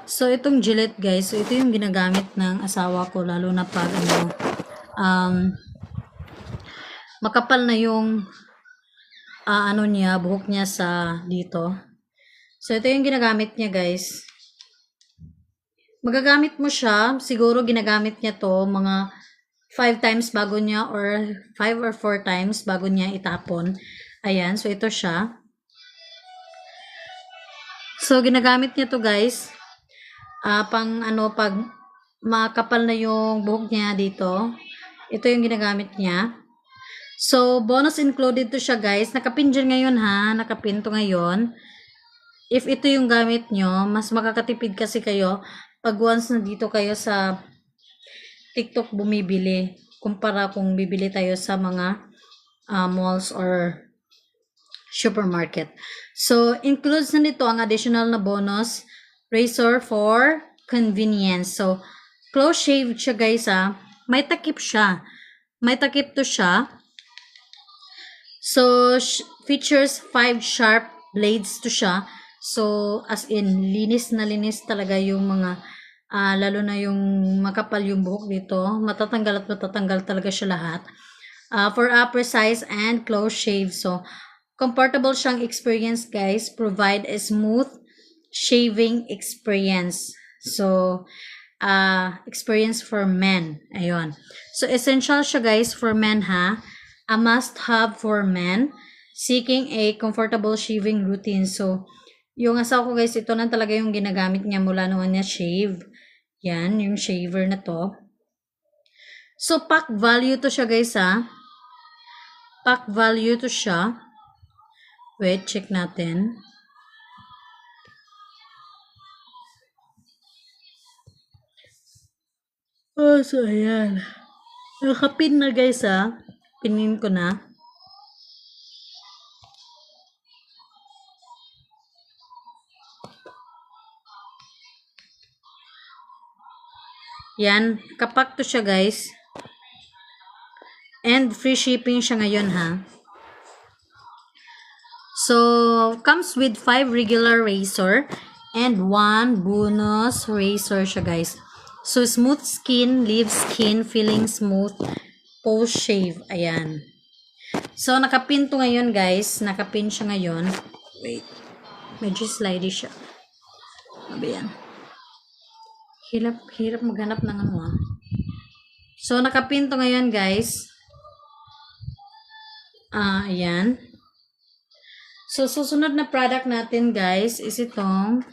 So, itong Gillette guys, so ito yung ginagamit ng asawa ko, lalo na pag makapal na yung niya, buhok niya sa dito. So, ito yung ginagamit niya guys. Magagamit mo siya, siguro ginagamit niya to mga 5 times bago niya or 5 or 4 times bago niya itapon. Ayan, so ito siya. So, ginagamit niya to guys. Pag makapal na yung buhok niya dito, ito yung ginagamit niya. So, bonus included to siya guys. Nakapin dyan ngayon ha. Nakapin to ngayon. If ito yung gamit nyo, mas makakatipid kasi kayo pag once na dito kayo sa TikTok bumibili. Kumpara kung bibili tayo sa mga malls or supermarket. So, includes na nito ang additional na bonus razor for convenience. So, close shave siya guys ha. May takip siya. May takip to siya. So, features 5 sharp blades to siya. So, as in, linis na linis talaga yung mga, lalo na yung makapal yung buhok dito. Matatanggal at matatanggal talaga siya lahat. For a precise and close shave. So, comfortable siyang experience guys. Provide a smooth shaving experience. So, experience for men. Ayun. So, essential siya guys for men ha. A must-have for men seeking a comfortable shaving routine. So, yung asawa ko guys, ito na talaga yung ginagamit niya mula noon niya shave. Yan, yung shaver na to. So, pack value to siya guys ha. Pack value to siya. Wait, check natin. Oh, so ayan. Nakapin na guys ha. Pinin ko na. Yan, kapak to siya guys. And free shipping siya ngayon ha. So, comes with 5 regular razor and 1 bonus razor siya guys. So, smooth skin, leaves skin, feeling smooth, post shave. Ayan. So, nakapin to ngayon guys. Nakapin siya ngayon. Wait. Medyo slidey siya. Sabi yan. Hirap maghanap ng ano. So, nakapin to ngayon guys. Ayan. So, susunod na product natin guys is itong